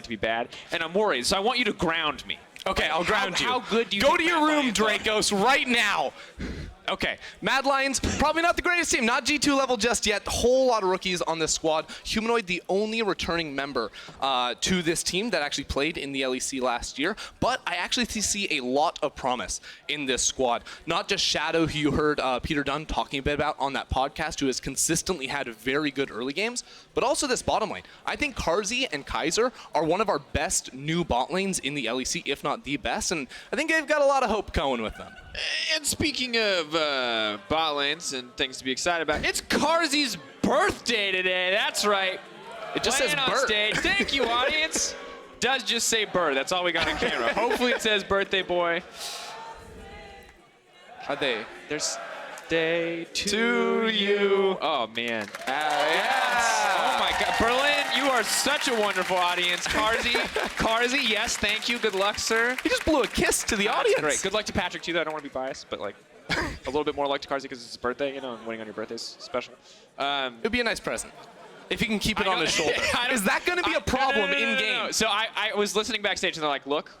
to be bad, and I'm worried. So I want you to ground me. Okay, I'll ground you. How good do you Go think to your Mad room, Lions are? Dracos, right now. Okay, Mad Lions, probably not the greatest team. Not G2 level just yet. A whole lot of rookies on this squad. Humanoid, the only returning member to this team that actually played in the LEC last year. But I actually see a lot of promise in this squad. Not just Shadow, who you heard Peter Dunn talking a bit about on that podcast, who has consistently had very good early games, but also this bottom lane. I think Carzzy and Kaiser are one of our best new bot lanes in the LEC, if not the best, and I think they've got a lot of hope going with them. And speaking of bot lanes and things to be excited about, it's Carzzy's birthday today. That's right. It just says on birth. stage. Thank you, audience. Does just say bird. That's all we got on camera. Hopefully it says birthday boy. Are they? There's day to you. Oh, man. Yes. Oh, my God. Berlin, you are such a wonderful audience. Carzzy, yes, thank you. Good luck, sir. He just blew a kiss to the audience. Great. Good luck to Patrik, too, though. I don't want to be biased, but, like, a little bit more luck to Carzzy because it's his birthday, you know, and winning on your birthday is special. It would be a nice present if he can keep it on his shoulder. Is that going to be a problem in-game? No. So I was listening backstage, and they're like, look,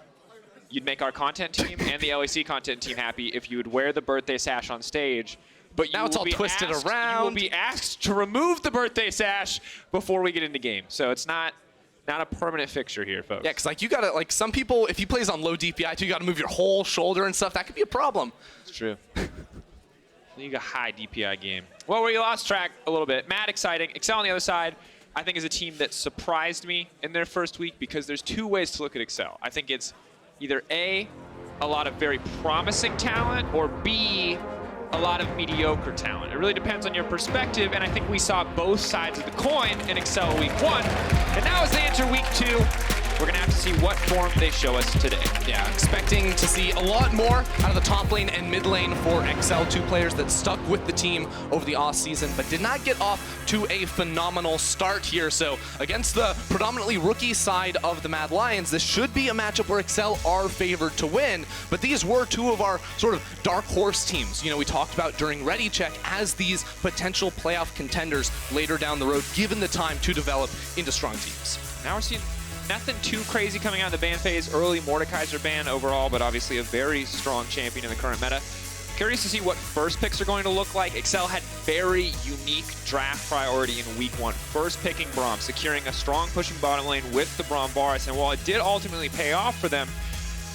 you'd make our content team and the LEC content team happy if you would wear the birthday sash on stage. But now it's all twisted around. You will be asked to remove the birthday sash before we get into game. So it's not a permanent fixture here, folks. Yeah, because like you gotta some people, if he plays on low DPI too, you gotta move your whole shoulder and stuff. That could be a problem. It's true. You got high DPI game. Well, we lost track a little bit. Mad exciting. Excel on the other side, I think, is a team that surprised me in their first week because there's two ways to look at Excel. I think it's either A, a lot of very promising talent, or B, a lot of mediocre talent. It really depends on your perspective, and I think we saw both sides of the coin in Excel week 1. And now as they enter week 2, we're gonna have to see what form they show us today. Yeah, expecting to see a lot more out of the top lane and mid lane for Excel, two players that stuck with the team over the off season, but did not get off to a phenomenal start here. So against the predominantly rookie side of the Mad Lions, this should be a matchup where Excel are favored to win, but these were two of our sort of dark horse teams, you know, we talked about during Ready Check as these potential playoff contenders later down the road, given the time to develop into strong teams. Now we're seeing nothing too crazy coming out of the ban phase. Early Mordekaiser ban overall, but obviously a very strong champion in the current meta. Curious to see what first picks are going to look like. Excel had very unique draft priority in week 1. First picking Braum, securing a strong pushing bottom lane with the Braum Varus. And while it did ultimately pay off for them,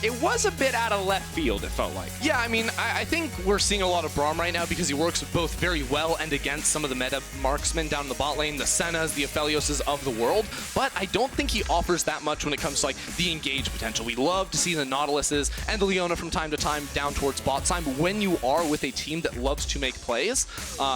it was a bit out of left field, it felt like. Yeah, I mean, I think we're seeing a lot of Braum right now because he works both very well and against some of the meta marksmen down in the bot lane, the Sennas, the Aphelioses of the world, but I don't think he offers that much when it comes to like the engage potential. We love to see the Nautiluses and the Leona from time to time down towards bot side when you are with a team that loves to make plays.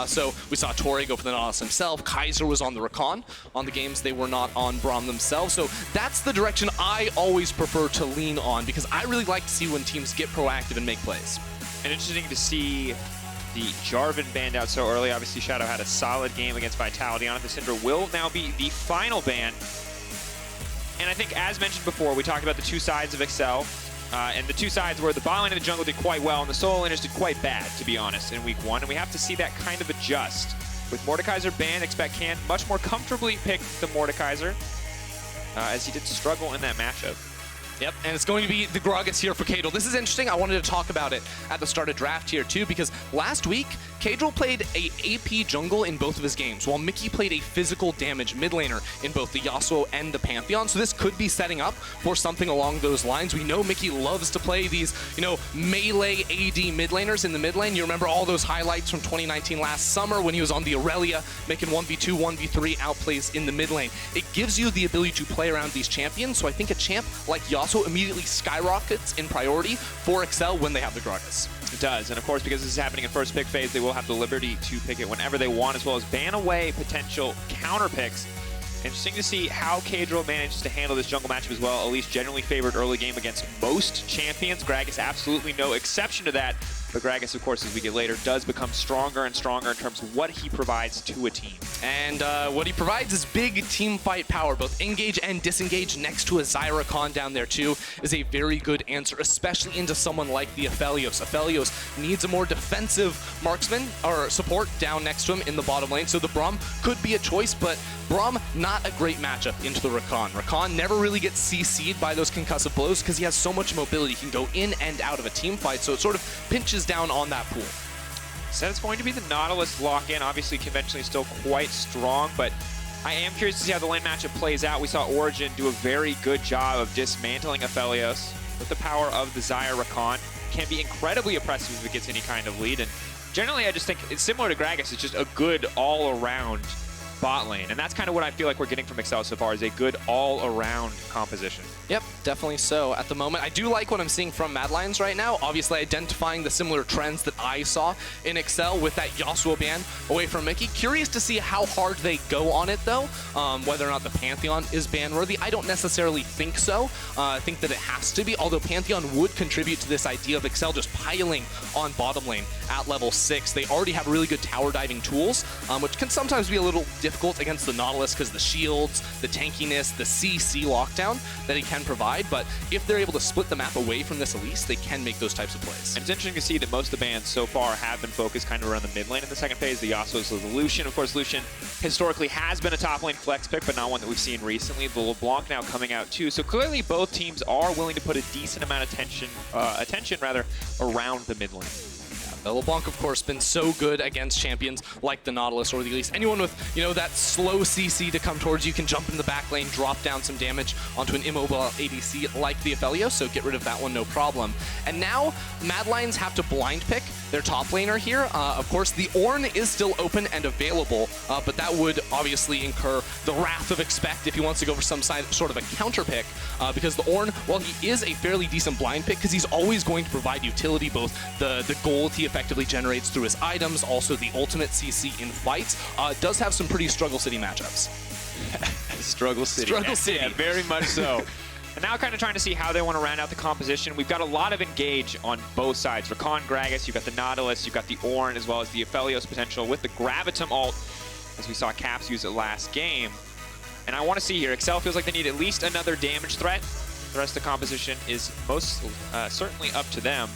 So we saw Tori go for the Nautilus himself. Kaiser was on the Recon on the games. They were not on Braum themselves. So that's the direction I always prefer to lean on because I really like to see when teams get proactive and make plays. And interesting to see the Jarvan banned out so early. Obviously, Shadow had a solid game against Vitality. On it, the Syndra will now be the final ban. And I think, as mentioned before, we talked about the two sides of Excel. And the two sides where the bot lane and the jungle did quite well, and the solo laners did quite bad, to be honest, in week 1. And we have to see that kind of adjust. With Mordekaiser banned, expect Can much more comfortably pick the Mordekaiser, as he did struggle in that matchup. Yep, and it's going to be the Gragas here for Caedrel. This is interesting. I wanted to talk about it at the start of draft here too, because last week, Caedrel played a AP jungle in both of his games, while Mickey played a physical damage mid laner in both the Yasuo and the Pantheon. So this could be setting up for something along those lines. We know Mickey loves to play these, you know, melee AD mid laners in the mid lane. You remember all those highlights from 2019 last summer when he was on the Aurelia, making 1v2, 1v3 outplays in the mid lane. It gives you the ability to play around these champions. So I think a champ like Yasuo immediately skyrockets in priority for Excel when they have the Gragas. It does, and of course, because this is happening in first pick phase, they will have the liberty to pick it whenever they want, as well as ban away potential counter picks. Interesting to see how Caedrel manages to handle this jungle matchup as well. Elise generally favored early game against most champions. Gragas absolutely no exception to that. But Gragas, of course, as we get later, does become stronger and stronger in terms of what he provides to a team. And what he provides is big team fight power, both engage and disengage next to a Zyracon down there too is a very good answer, especially into someone like the Aphelios. Aphelios needs a more defensive marksman or support down next to him in the bottom lane, so the Braum could be a choice, but Braum not a great matchup into the Rakan. Rakan never really gets CC'd by those concussive blows because he has so much mobility. He can go in and out of a team fight, so it sort of pinches down on that pool. Said it's going to be the Nautilus lock-in, obviously conventionally still quite strong, but I am curious to see how the lane matchup plays out. We saw Origin do a very good job of dismantling Aphelios with the power of the Zyra Rakan. Can be incredibly oppressive if it gets any kind of lead, and generally I just think it's similar to Gragas. It's just a good all-around bot lane, and that's kind of what I feel like we're getting from Excel so far, is a good all-around composition. Yep, definitely so at the moment. I do like what I'm seeing from Mad Lions right now, obviously identifying the similar trends that I saw in Excel with that Yasuo ban away from Mickey. Curious to see how hard they go on it though, whether or not the Pantheon is ban-worthy. I don't necessarily think so. I think that it has to be, although Pantheon would contribute to this idea of Excel just piling on bottom lane at level 6. They already have really good tower diving tools, which can sometimes be a little difficult against the Nautilus because the shields, the tankiness, the CC lockdown that he can provide, but if they're able to split the map away from this Elise, they can make those types of plays. And it's interesting to see that most of the bans so far have been focused kind of around the mid lane in the second phase. The Yasuo's the Lucian. Of course, Lucian historically has been a top lane flex pick, but not one that we've seen recently. The LeBlanc now coming out too. So clearly both teams are willing to put a decent amount of attention around the mid lane. LeBlanc, of course, been so good against champions like the Nautilus or the Elise. Anyone with, that slow CC to come towards you can jump in the back lane, drop down some damage onto an immobile ADC like the Aphelios, so get rid of that one, no problem. And now, Mad Lions have to blind pick their top laner here. Of course, the Ornn is still open and available, but that would obviously incur the wrath of Expect if he wants to go for some sort of a counter pick, because the Ornn, while he is a fairly decent blind pick, because he's always going to provide utility, both the gold he effectively generates through his items, also the ultimate CC in fights, does have some pretty Struggle City matchups. Struggle City. Struggle City. Yeah, very much so. And now kind of trying to see how they want to round out the composition. We've got a lot of engage on both sides. Rakan, Gragas, you've got the Nautilus, you've got the Ornn, as well as the Aphelios potential with the Gravitum ult, as we saw Caps use it last game. And I want to see here, Excel feels like they need at least another damage threat. The rest of the composition is most certainly up to them.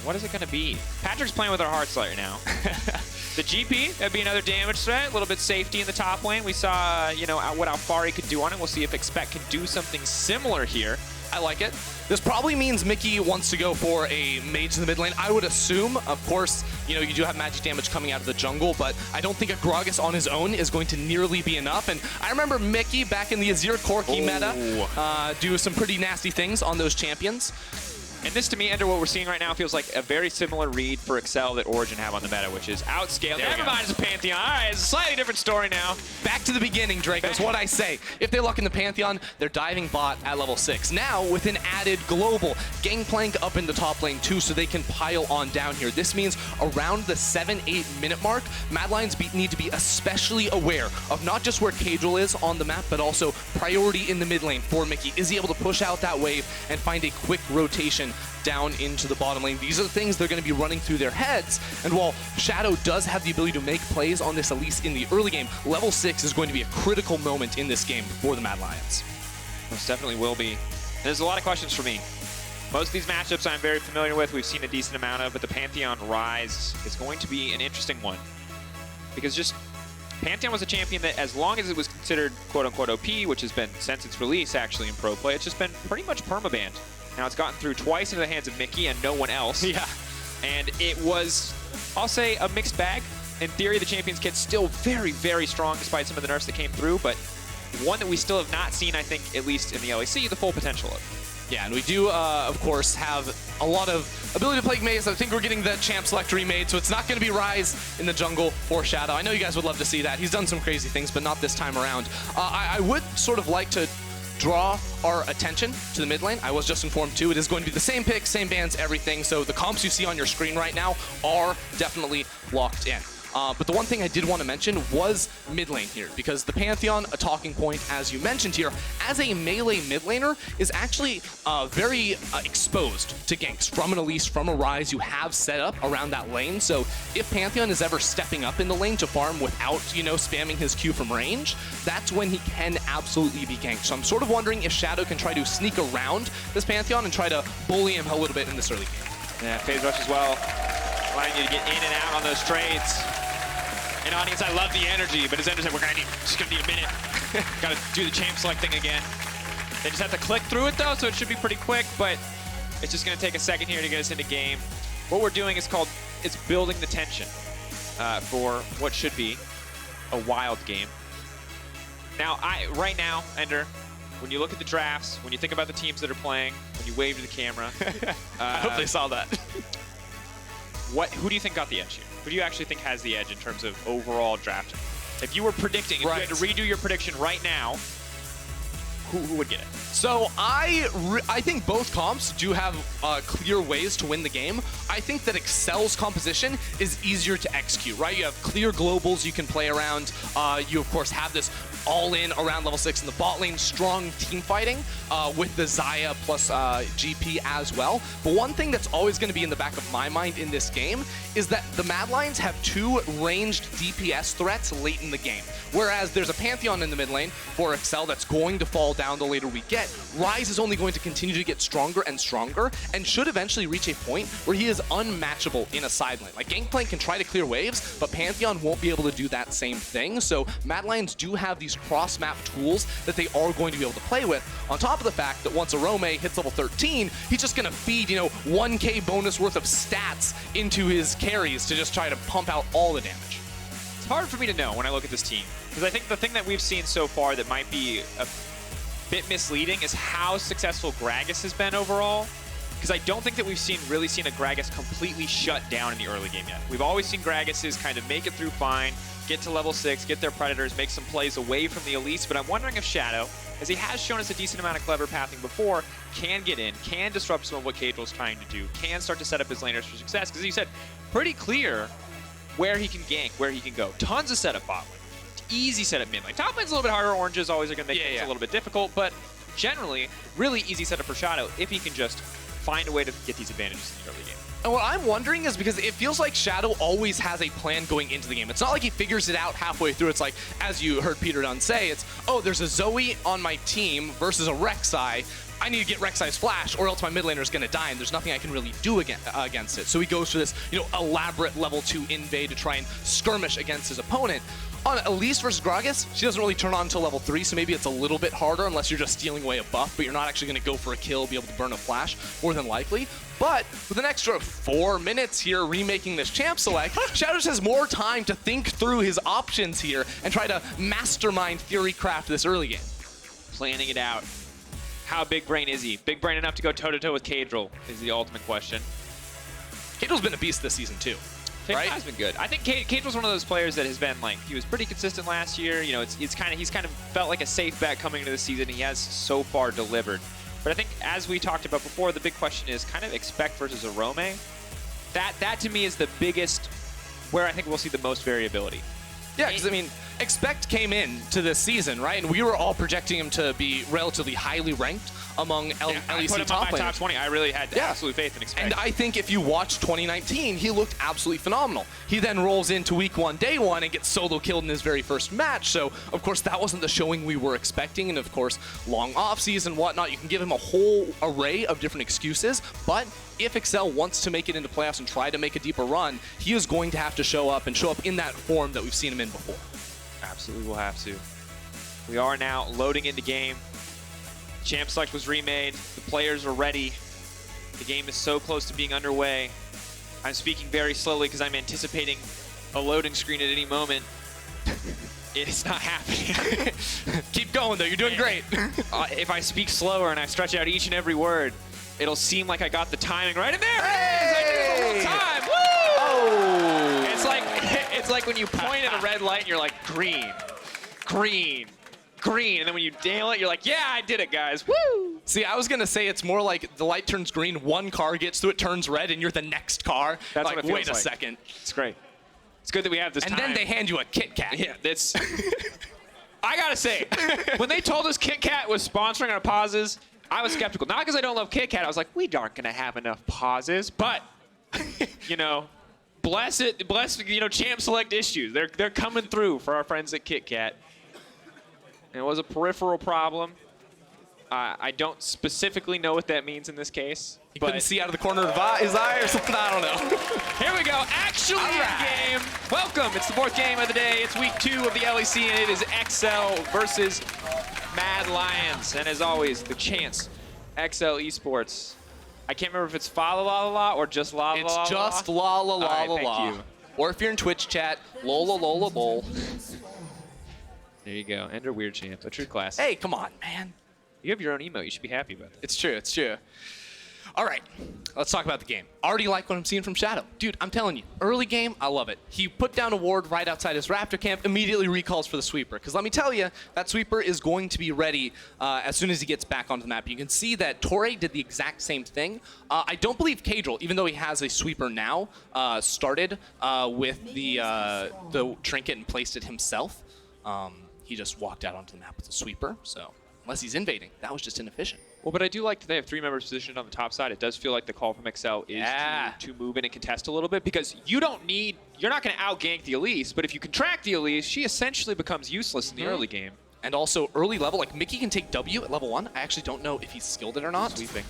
What is it going to be? Patrick's playing with our hearts right now. The GP, that'd be another damage threat. A little bit safety in the top lane. We saw, what Alfari could do on it. We'll see if Expect can do something similar here. I like it. This probably means Mickey wants to go for a mage in the mid lane. I would assume, of course, you do have magic damage coming out of the jungle, but I don't think a Gragas on his own is going to nearly be enough. And I remember Mickey back in the Azir Corki meta do some pretty nasty things on those champions. And this, to me, Ender, what we're seeing right now feels like a very similar read for Excel that Origin have on the meta, which is outscale. Never mind, it's a Pantheon. All right, it's a slightly different story now. Back to the beginning, Drake. That's what I say. If they lock in the Pantheon, they're diving bot at level 6. Now, with an added global, Gangplank up in the top lane too, so they can pile on down here. This means around the 7-8 minute mark, Mad Lions need to be especially aware of not just where Caedrel is on the map, but also priority in the mid lane for Mickey. Is he able to push out that wave and find a quick rotation down into the bottom lane? These are the things they're going to be running through their heads. And while Shadow does have the ability to make plays on this Elise in the early game, level 6 is going to be a critical moment in this game for the Mad Lions. Most definitely will be. And there's a lot of questions for me. Most of these matchups I'm very familiar with, we've seen a decent amount of, but the Pantheon Rise is going to be an interesting one. Because just Pantheon was a champion that, as long as it was considered quote-unquote OP, which has been since its release actually in pro play, it's just been pretty much permabanned. Now it's gotten through twice into the hands of Mickey and no one else. Yeah. And it was, I'll say, a mixed bag. In theory, the Champions kit's still very, very strong despite some of the nerfs that came through, but one that we still have not seen, I think, at least in the LEC, the full potential of. Yeah, and we do, of course, have a lot of ability to play Maze. I think we're getting the Champ Select remade, so it's not going to be Rise in the jungle for Shadow. I know you guys would love to see that. He's done some crazy things, but not this time around. I would sort of like to draw our attention to the mid lane. I was just informed too, it is going to be the same picks, same bans, everything. So the comps you see on your screen right now are definitely locked in. But the one thing I did want to mention was mid lane here, because the Pantheon, a talking point, as you mentioned here, as a melee mid laner, is actually very exposed to ganks from an Elise, from a Ryze you have set up around that lane. So if Pantheon is ever stepping up in the lane to farm without, you know, spamming his Q from range, that's when he can absolutely be ganked. So I'm sort of wondering if Shadow can try to sneak around this Pantheon and try to bully him a little bit in this early game. Yeah, phase rush as well, allowing you to get in and out on those trades. And audience, I love the energy, but as Ender said, just gonna need a minute. Gotta do the champ select thing again. They just have to click through it though, so it should be pretty quick, but it's just gonna take a second here to get us into game. What we're doing is building the tension for what should be a wild game. Now, right now, Ender, when you look at the drafts, when you think about the teams that are playing, when you wave to the camera, I hope they saw that. Who do you think got the edge here? Who do you actually think has the edge in terms of overall drafting? If you were predicting, if you had to redo your prediction right now, who would get it? So I think both comps do have clear ways to win the game. I think that Excel's composition is easier to execute, right? You have clear globals you can play around. You, of course, have this all-in around level 6 in the bot lane, strong team fighting with the Xayah plus GP as well. But one thing that's always going to be in the back of my mind in this game is that the Mad Lions have 2 ranged DPS threats late in the game. Whereas there's a Pantheon in the mid lane for Excel that's going to fall down the later we get. Ryze is only going to continue to get stronger and stronger and should eventually reach a point where he is unmatchable in a side lane. Like, Gangplank can try to clear waves, but Pantheon won't be able to do that same thing. So Mad Lions do have these cross-map tools that they are going to be able to play with, on top of the fact that once Orome hits level 13, he's just going to feed, 1k bonus worth of stats into his carries to just try to pump out all the damage. It's hard for me to know when I look at this team, because I think the thing that we've seen so far that might be a bit misleading is how successful Gragas has been overall, because I don't think that we've really seen a Gragas completely shut down in the early game yet. We've always seen Gragases kind of make it through fine, get to level 6, get their Predators, make some plays away from the Elise, but I'm wondering if Shadow, as he has shown us a decent amount of clever pathing before, can get in, can disrupt some of what Caedrel's trying to do, can start to set up his laners for success, because he said pretty clear where he can gank, where he can go. Tons of setup bot lane. Easy setup mid lane. Top lane's a little bit harder. Oranges always are going to make things a little bit difficult, but generally, really easy setup for Shadow if he can just find a way to get these advantages in the early game. And what I'm wondering is, because it feels like Shadow always has a plan going into the game. It's not like he figures it out halfway through. It's like, as you heard Peter Dunn say, it's, oh, there's a Zoe on my team versus a Rek'Sai. I need to get Rek'Sai's flash, or else my mid laner is going to die, and there's nothing I can really do against it. So he goes for this, elaborate level 2 invade to try and skirmish against his opponent. On Elise versus Gragas, she doesn't really turn on until level 3, so maybe it's a little bit harder unless you're just stealing away a buff, but you're not actually going to go for a kill, be able to burn a flash, more than likely. But with an extra 4 minutes here remaking this champ select, Shadow just has more time to think through his options here and try to mastermind theory craft this early game. Planning it out. How big brain is he? Big brain enough to go toe-to-toe with Caedrel is the ultimate question. Caedrel's been a beast this season too. Right? Has been good. I think Caedrel's one of those players that has been he was pretty consistent last year. He's kind of felt like a safe bet coming into the season. He has so far delivered. But I think, as we talked about before, the big question is kind of Expect versus Orome. That to me is the biggest, where I think we'll see the most variability. Yeah, because Expect came in to this season, right? And we were all projecting him to be relatively highly ranked among LEC I put him top on my laners. top 20. I really had absolute faith in Expect. And I think if you watch 2019, he looked absolutely phenomenal. He then rolls into week 1, day 1, and gets solo killed in his very first match. So, of course, that wasn't the showing we were expecting. And, of course, long off-season, whatnot. You can give him a whole array of different excuses. But if Excel wants to make it into playoffs and try to make a deeper run, he is going to have to show up in that form that we've seen him in before. Absolutely will have to. We are now loading into game. Champ Select was remade. The players are ready. The game is so close to being underway. I'm speaking very slowly because I'm anticipating a loading screen at any moment. It's not happening. Keep going, though. You're doing great. If I speak slower and I stretch out each and every word, it'll seem like I got the timing right. And there it is! I did it the whole time! Woo! Oh! It's like when you point at a red light and you're like, green, green, green. And then when you nail it, you're like, yeah, I did it, guys. Woo! See, I was going to say it's more like the light turns green, one car gets through it, turns red, and you're the next car. That's like, what it feels wait a second. It's great. It's good that we have this And time. then they hand you a Kit Kat. Yeah, that's... I gotta say, when they told us Kit Kat was sponsoring our pauses, I was skeptical. Not because I don't love Kit Kat. I was like, we aren't gonna have enough pauses. But, you know, bless you know, Champ Select issues. They're coming through for our friends at Kit Kat. And it was a peripheral problem. I don't specifically know what that means in this case. He couldn't see out of the corner of his eye or something. I don't know. Here we go. Actually, game. Welcome. It's the 4th game of the day. It's week 2 of the LEC, and it is XL versus Mad Lions. And as always, the chance. XL Esports. I can't remember if it's fa la la la or just la la la. It's just la la la la la. Thank you. Or if you're in Twitch chat, lol lol lol lol. There you go. Enter Weird Champ. A true class. Hey, come on, man. You have your own emo. You should be happy about that. It's true, it's true. All right, let's talk about the game. Already like what I'm seeing from Shadow. Dude, I'm telling you, early game, I love it. He put down a ward right outside his Raptor camp, immediately recalls for the sweeper. Because let me tell you, that sweeper is going to be ready as soon as he gets back onto the map. You can see that Torre did the exact same thing. I don't believe Caedrel, even though he has a sweeper now, started with the trinket and placed it himself. He just walked out onto the map with a sweeper, so unless he's invading, that was just inefficient. Well, but I do like that they have 3 members positioned on the top side. It does feel like the call from XL is to move in and contest a little bit, because you're not going to out-gank the Elise, but if you contract the Elise, she essentially becomes useless in the early game. And also early level, like Mickey can take W at level 1. I actually don't know if he's skilled it or not. Sweeping.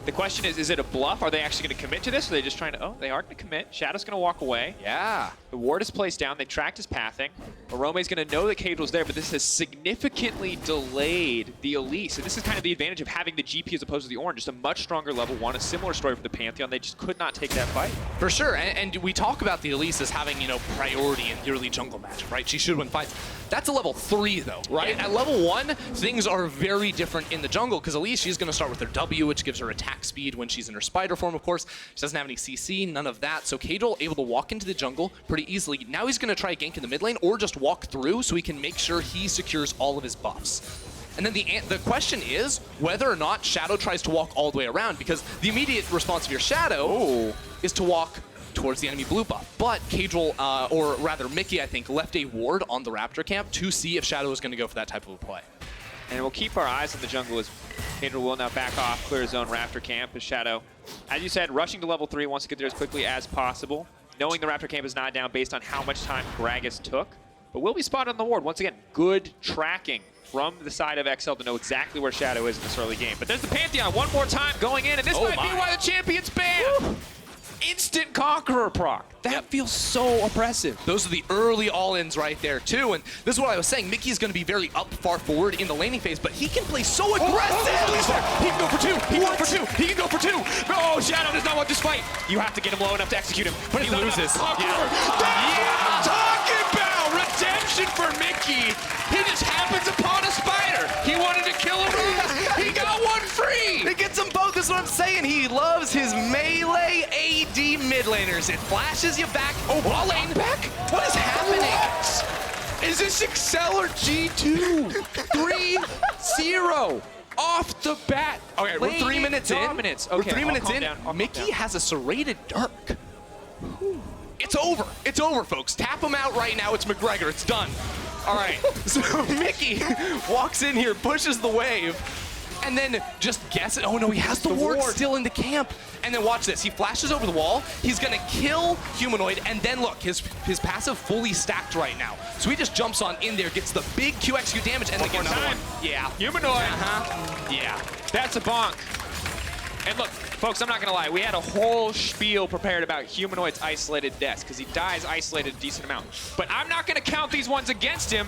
The question is it a bluff? Are they actually going to commit to this? Or are they just trying to, they are going to commit. Shadow's going to walk away. Yeah. The ward is placed down. They've tracked his pathing. Orome's going to know that Caedrel's there, but this has significantly delayed the Elise. And this is kind of the advantage of having the GP as opposed to the Orange. Just a much stronger level 1. A similar story for the Pantheon. They just could not take that fight. For sure. And we talk about the Elise as having, you know, priority in the early jungle matchup, right? She should win fights. That's a level 3, though, right? Yeah. At level 1, things are very different in the jungle, because Elise, she's going to start with her W, which gives her attack speed when she's in her spider form, of course. She doesn't have any CC, none of that. So Caedrel able to walk into the jungle pretty easily. Now he's going to try a gank in the mid lane, or just walk through so he can make sure he secures all of his buffs. And then the question is whether or not Shadow tries to walk all the way around, because the immediate response of your Shadow is to walk towards the enemy blue buff. But Caedrel, or rather Mickey, I think, left a ward on the Raptor camp to see if Shadow is going to go for that type of a play. And we'll keep our eyes on the jungle as Caedrel will now back off, clear his own Raptor camp as Shadow, as you said, rushing to level 3, wants to get there as quickly as possible, knowing the Raptor camp is not down based on how much time Gragas took. But will be spotted on the ward. Once again, good tracking from the side of XL to know exactly where Shadow is in this early game. But there's the Pantheon one more time going in, and this might be why the champion's banned. Woo! Instant Conqueror proc. That feels so oppressive. Those are the early all-ins right there, too. And this is what I was saying. Mickey's going to be very up far forward in the laning phase, but he can play so aggressive. He can go for 2. He can go for 2. He can go for 2. No, Shadow does not want this fight. You have to get him low enough to execute him. But he loses. That's what I'm talking about. Redemption for Mickey. He just happens upon a spider. He wanted to kill him. He got one free. He gets them both, is what I'm saying. He loves his melee AD mid laners. It flashes you back. Oh, ball lane back? What is happening? What? Is this Excel or G2? 3-0 off the bat. Okay, we're 3 minutes in. Okay, we're 3 minutes in. Mickey has a serrated dark. It's over. It's over, folks. Tap him out right now. It's McGregor. It's done. All right. So Mickey walks in here, pushes the wave, and then just guess it. Oh, no, he has the ward still in the camp. And then watch this. He flashes over the wall. He's going to kill Humanoid. And then, look, his passive fully stacked right now. So he just jumps on in there, gets the big QXQ damage, and then get another one. Yeah. Humanoid. Yeah. That's a bonk. And look, folks, I'm not going to lie. We had a whole spiel prepared about Humanoid's isolated deaths, because he dies isolated a decent amount. But I'm not going to count these ones against him,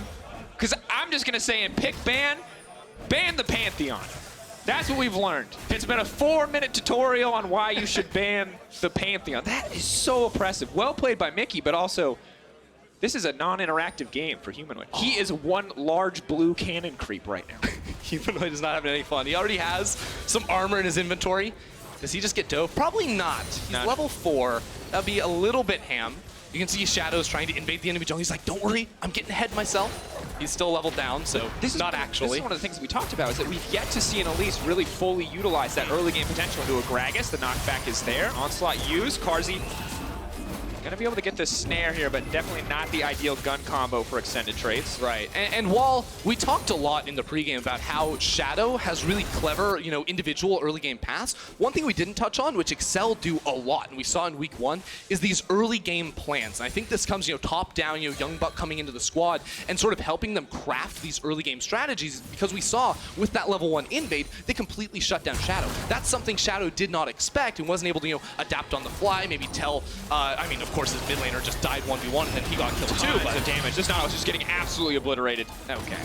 because I'm just going to say in pick ban the Pantheon. That's what we've learned. It's been a 4-minute tutorial on why you should ban the Pantheon. That is so oppressive. Well played by Mickey, but also, this is a non-interactive game for Humanoid. He is one large blue cannon creep right now. Humanoid is not having any fun. He already has some armor in his inventory. Does he just get dove? Probably not. He's level 4. That'd be a little bit ham. You can see Shadow's trying to invade the enemy jungle. He's like, don't worry, I'm getting ahead myself. He's still leveled down, so this is not actually. This is one of the things that we talked about, is that we've yet to see an Elise really fully utilize that early game potential into a Gragas. The knockback is there. Onslaught used. Carzzy Gonna be able to get this snare here, but definitely not the ideal gun combo for extended trades. Right, and while we talked a lot in the pregame about how Shadow has really clever, individual early game paths, one thing we didn't touch on, which Excel do a lot, and we saw in week 1, is these early game plans. And I think this comes, top down, Young Buck coming into the squad and sort of helping them craft these early game strategies, because we saw with that level 1 invade, they completely shut down Shadow. That's something Shadow did not expect and wasn't able to, adapt on the fly, maybe tell, of course, his mid laner just died 1v1 and then he got killed too. But the damage, just now, was just getting absolutely obliterated. Okay.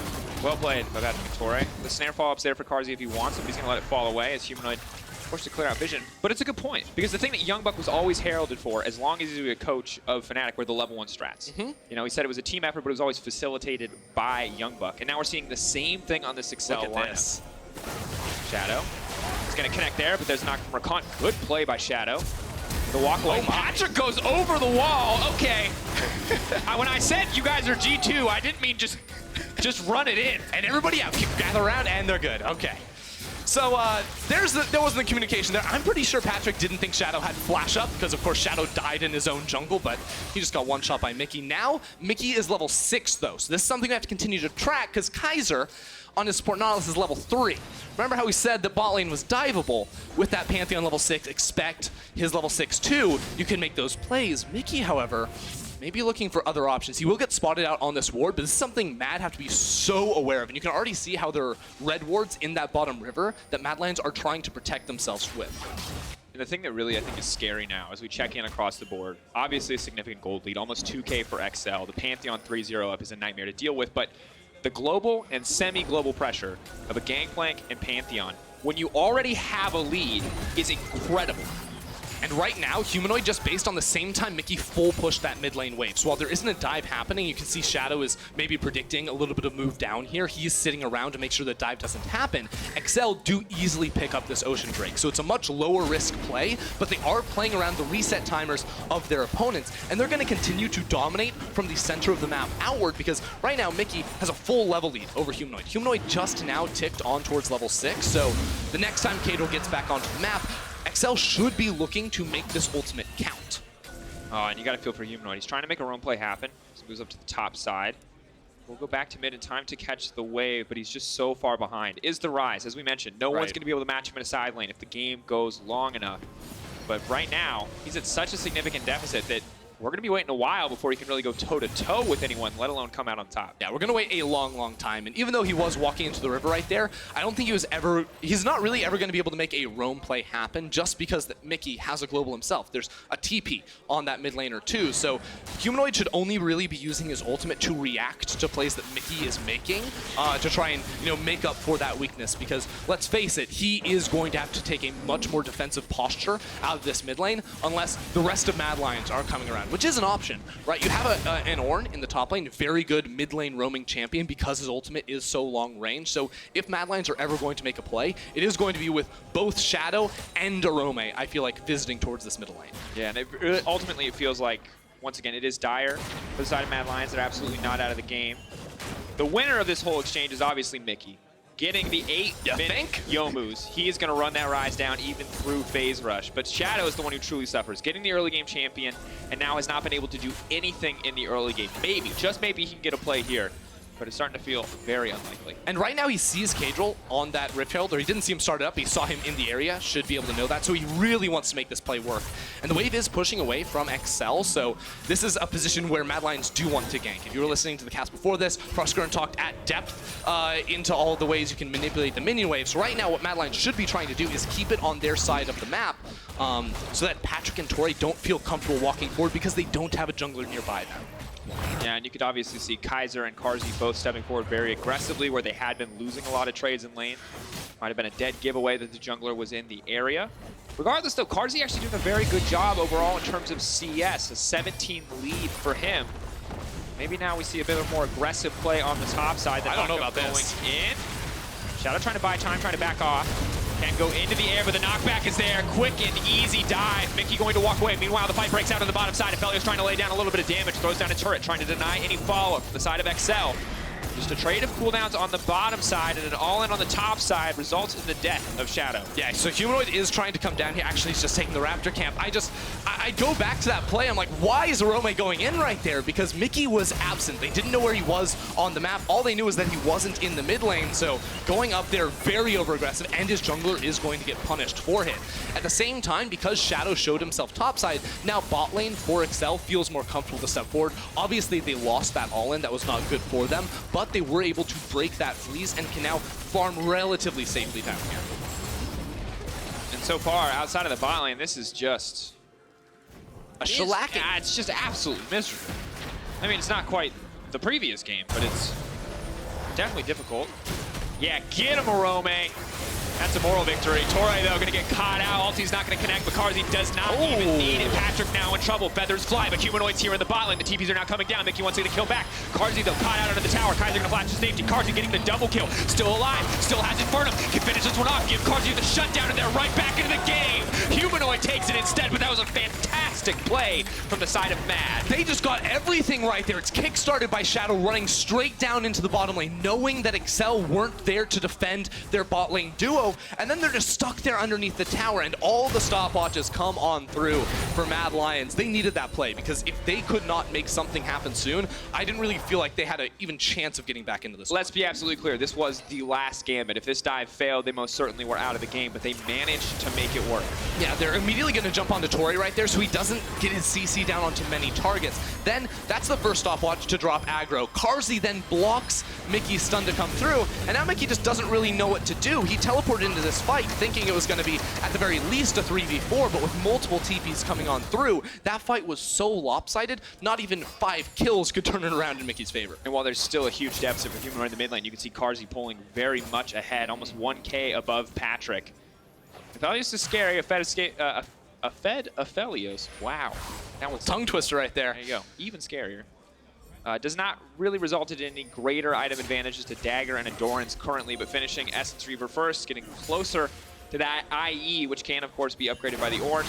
Well played by Patrik. The snare follow-up's there for Carzzy if he wants him, but he's going to let it fall away as Humanoid forced to clear out vision. But it's a good point, because the thing that Young Buck was always heralded for, as long as he was a coach of Fnatic, were the level 1 strats. He said it was a team effort, but it was always facilitated by Young Buck. And now we're seeing the same thing on this Excel lineup. This. Shadow. He's going to connect there, but there's not from Rakan. Good play by Shadow. The walk away. Patrik goes over the wall. Okay. When I said you guys are G2, I didn't mean just run it in. And everybody out, gather around, and they're good. Okay. So there wasn't the communication there. I'm pretty sure Patrik didn't think Shadow had flash up, because of course Shadow died in his own jungle, but he just got one shot by Mickey. Now, Mickey is level 6 though, so this is something we have to continue to track, because Kaiser on his support Nautilus is level 3. Remember how we said that bot lane was diveable? With that Pantheon level 6, expect his level 6 too. You can make those plays. Mickey, however, maybe looking for other options. He will get spotted out on this ward, but this is something Mad have to be so aware of. And you can already see how there are red wards in that bottom river that Mad Lions are trying to protect themselves with. And the thing that really, I think, is scary now as we check in across the board, obviously a significant gold lead, almost 2K for XL. The Pantheon 3-0 up is a nightmare to deal with, but the global and semi-global pressure of a Gangplank and Pantheon, when you already have a lead, is incredible. And right now, Humanoid, just based on the same time Mickey full pushed that mid lane wave. So while there isn't a dive happening, you can see Shadow is maybe predicting a little bit of move down here. He's sitting around to make sure that dive doesn't happen. XL do easily pick up this Ocean Drake, so it's a much lower risk play, but they are playing around the reset timers of their opponents, and they're going to continue to dominate from the center of the map outward, because right now Mickey has a full level lead over Humanoid. Humanoid just now ticked on towards level 6, so the next time Caedrel gets back onto the map, XL should be looking to make this ultimate count. Oh, and you got to feel for Humanoid. He's trying to make a roam play happen. So he moves up to the top side. We'll go back to mid in time to catch the wave, but he's just so far behind. Is the Rise, as we mentioned. No one's going to be able to match him in a side lane if the game goes long enough. But right now, he's at such a significant deficit that we're going to be waiting a while before he can really go toe-to-toe with anyone, let alone come out on top. Yeah, we're going to wait a long, long time. And even though he was walking into the river right there, I don't think he's not really ever going to be able to make a roam play happen, just because that Mickey has a global himself. There's a TP on that mid laner too. So Humanoid should only really be using his ultimate to react to plays that Mickey is making, to try and, make up for that weakness. Because let's face it, he is going to have to take a much more defensive posture out of this mid lane, unless the rest of Mad Lions are coming around, which is an option, right? You have an Ornn in the top lane, very good mid lane roaming champion, because his ultimate is so long range. So if Mad Lions are ever going to make a play, it is going to be with both Shadow and Orome, I feel like, visiting towards this middle lane. Yeah, and ultimately it feels like, once again, it is dire for the side of Mad Lions. They're absolutely not out of the game. The winner of this whole exchange is obviously Mickey. Getting the 8-minute Youmu's. He is going to run that Rise down even through Phase Rush. But Shadow is the one who truly suffers. Getting the early game champion, and now has not been able to do anything in the early game. Maybe, just maybe, he can get a play here. But it's starting to feel very unlikely. And right now he sees Caedrel on that Rift Herald, or he didn't see him start it up, he saw him in the area, should be able to know that, so he really wants to make this play work. And the wave is pushing away from XL, so this is a position where Mad Lions do want to gank. If you were listening to the cast before this, Froskurn talked at depth into all the ways you can manipulate the minion waves. So right now what Mad Lions should be trying to do is keep it on their side of the map, so that Patrik and Tori don't feel comfortable walking forward, because they don't have a jungler nearby them. Yeah, and you could obviously see Kaiser and Carzzy both stepping forward very aggressively where they had been losing a lot of trades in lane. Might have been a dead giveaway that the jungler was in the area. Regardless, though, Carzzy actually doing a very good job overall in terms of CS, a 17 lead for him. Maybe now we see a bit of a more aggressive play on the top side. I don't know about this. Going in. Shadow trying to buy time, trying to back off. Can go into the air, but the knockback is there. Quick and easy dive. Mickey going to walk away. Meanwhile, the fight breaks out on the bottom side. Aphelios trying to lay down a little bit of damage. Throws down a turret, trying to deny any follow-up from the side of XL. Just a trade of cooldowns on the bottom side and an all-in on the top side results in the death of Shadow. Yeah, so Humanoid is trying to come down here. Actually, he's just taking the Raptor camp. I go back to that play. I'm like, why is Orome going in right there? Because Mickey was absent. They didn't know where he was on the map. All they knew was that he wasn't in the mid lane. So going up there, very over-aggressive, and his jungler is going to get punished for it. At the same time, because Shadow showed himself topside, now bot lane for Excel feels more comfortable to step forward. Obviously, they lost that all-in. That was not good for them, but they were able to break that freeze and can now farm relatively safely down here. And so far, outside of the bot lane, this is just a shellacking. It's just absolutely miserable. I mean, it's not quite the previous game, but it's definitely difficult. Yeah, get him, Orome. That's a moral victory. Torre, though, going to get caught out. Ulti's not going to connect, but Carzzy does not even need it. Patrik now in trouble. Feathers fly, but Humanoid's here in the bot lane. The TPs are now coming down. Mickey wants to get a kill back. Carzzy, though, caught out under the tower. Kaiser going to flash to safety. Carzzy getting the double kill. Still alive. Still has Infernum. Can finish this one off. Give Carzzy the shutdown, and they're right back into the game. Humanoid takes it instead, but that was a fantastic play from the side of Mad. They just got everything right there. It's kick-started by Shadow running straight down into the bottom lane, knowing that Excel weren't there to defend their bot lane duo, and then they're just stuck there underneath the tower, and all the stopwatches come on through for Mad Lions. They needed that play, because if they could not make something happen soon, I didn't really feel like they had an even chance of getting back into this. Let's be absolutely clear. This was the last gambit. If this dive failed, they most certainly were out of the game, but they managed to make it work. Yeah, they're immediately going to jump onto Torre right there so he doesn't get his CC down onto many targets. Then that's the first stopwatch to drop aggro. Carzzy then blocks Mickey's stun to come through, and now Mickey just doesn't really know what to do. He teleported into this fight thinking it was going to be at the very least a 3v4, but with multiple TPs coming on through, that fight was so lopsided, not even 5 kills could turn it around in Mickey's favor. And while there's still a huge deficit for Humanoid in the mid lane, you can see Carzzy pulling very much ahead, almost 1K above Patrik. Aphelios is scary. A Fed Aphelios. Wow. That was Tongue twister right there. There you go. Even scarier. Does not really result in any greater item advantages to Dagger and Endurance currently, but finishing Essence Reaver first, getting closer to that IE, which can, of course, be upgraded by the Ornn,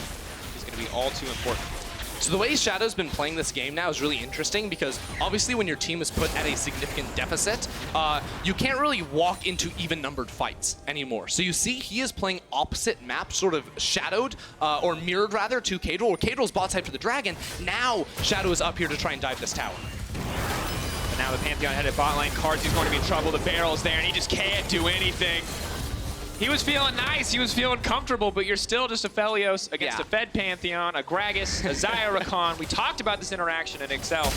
is going to be all too important. So the way Shadow's been playing this game now is really interesting because obviously when your team is put at a significant deficit, you can't really walk into even-numbered fights anymore. So you see he is playing opposite maps, sort of shadowed, or mirrored rather, to Caedrel, or Caedrel's bot side for the Dragon. Now Shadow is up here to try and dive this tower. And now the Pantheon headed bot lane. Carzzy's going to be in trouble. The barrel's there, and he just can't do anything. He was feeling nice, he was feeling comfortable, but you're still just a Aphelios against a Fed Pantheon, a Gragas, a Zyra. We talked about this interaction in Excel.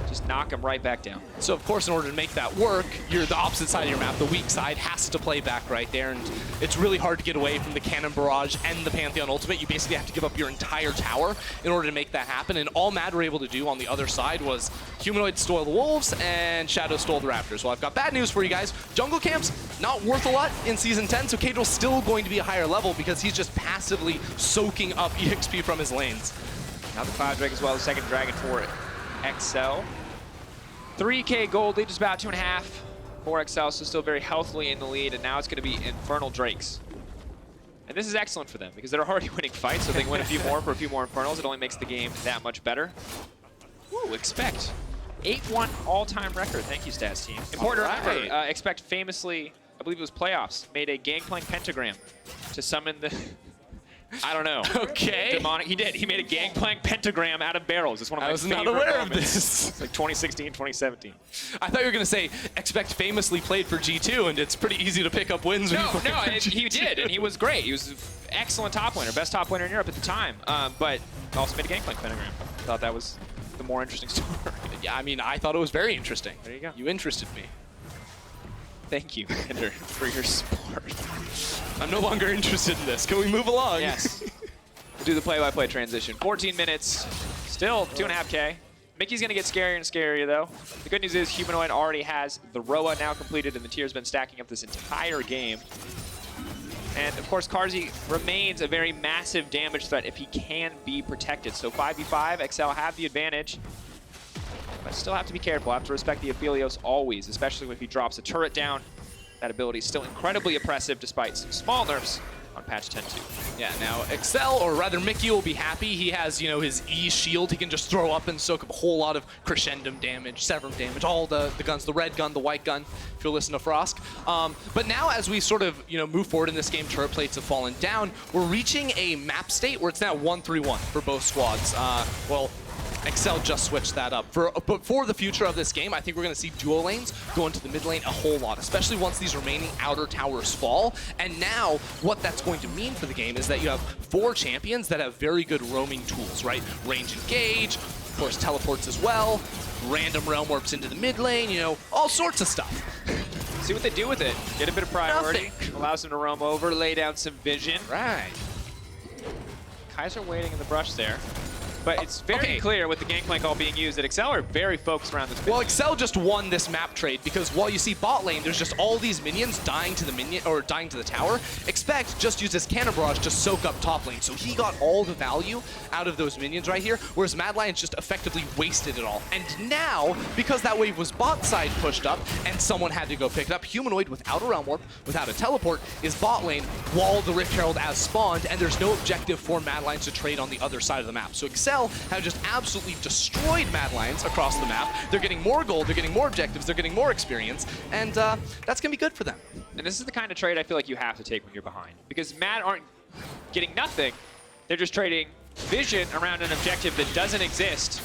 Just knock him right back down. So of course, in order to make that work, you're the opposite side of your map. The weak side has to play back right there, and it's really hard to get away from the Cannon Barrage and the Pantheon Ultimate. You basically have to give up your entire tower in order to make that happen, and all Mad were able to do on the other side was Humanoid stole the Wolves and Shadow stole the Raptors. Well, I've got bad news for you guys. Jungle Camp's not worth a lot in Season 10, so Caedrel's still going to be a higher level because he's just passively soaking up EXP from his lanes. Now the Cloud Drake as well, the second Dragon for Excel. 3K gold lead, just about 2.5 for Excel, so still very healthily in the lead, and now it's going to be Infernal Drakes. And this is excellent for them, because they're already winning fights, so if they can win a few more for a few more Infernals, it only makes the game that much better. Ooh, Expect. 8-1 all-time record. Thank you, Stats team. Important to remember, Expect famously, I believe it was playoffs, made a Gangplank Pentagram to summon the... I don't know. Okay. Demonic. He did. He made a Gangplank Pentagram out of barrels. It's one of my favorite I was not aware moments. of this. It's like 2016, 2017. I thought you were going to say Expect famously played for G2, and it's pretty easy to pick up wins. No, he did, and he was great. He was an excellent top laner, best top laner in Europe at the time, but also made a Gangplank Pentagram. I thought that was the more interesting story. Yeah, I mean, I thought it was very interesting. There you go. You interested me. Thank you, Ender, for your support. I'm no longer interested in this. Can we move along? Yes. We'll do the play-by-play transition. 14 minutes, still 2.5K. Mickey's going to get scarier and scarier, though. The good news is Humanoid already has the Roa now completed, and the tier's been stacking up this entire game. And, of course, Carzzy remains a very massive damage threat if he can be protected. So 5v5, Excel have the advantage. But still have to be careful. Have to respect the Aphelios always, especially if he drops a turret down. That ability is still incredibly oppressive despite some small nerfs on patch 10.2. Yeah, now Excel, or rather Mickey, will be happy. He has, you know, his E shield. He can just throw up and soak up a whole lot of crescendum damage, severum damage, all the guns, the red gun, the white gun, if you'll listen to Frosk. But now as we sort of, you know, move forward in this game, turret plates have fallen down. We're reaching a map state where it's now 1-3-1 for both squads. Well, Excel just switched that up. But for the future of this game, I think we're going to see duo lanes go into the mid lane a whole lot, especially once these remaining outer towers fall. And now, what that's going to mean for the game is that you have 4 champions that have very good roaming tools, right? Range engage, of course teleports as well, random realm warps into the mid lane, you know, all sorts of stuff. See what they do with it. Get a bit of priority. Nothing. Allows them to roam over, lay down some vision. Right. Kaiser waiting in the brush there. But it's very clear with the gangplank all being used that Excel are very focused around this. Well, Excel just won this map trade because while you see bot lane, there's just all these minions dying to the minion or dying to the tower. Expect just used his cannon barrage to soak up top lane, so he got all the value out of those minions right here. Whereas Mad Lions just effectively wasted it all. And now, because that wave was bot side pushed up and someone had to go pick it up, Humanoid without a realm warp, without a teleport, is bot lane while the Rift Herald has spawned, and there's no objective for Mad Lions to trade on the other side of the map. So Excel have just absolutely destroyed Mad Lions across the map. They're getting more gold, they're getting more objectives, they're getting more experience, and that's going to be good for them. And this is the kind of trade I feel like you have to take when you're behind. Because Mad aren't getting nothing, they're just trading vision around an objective that doesn't exist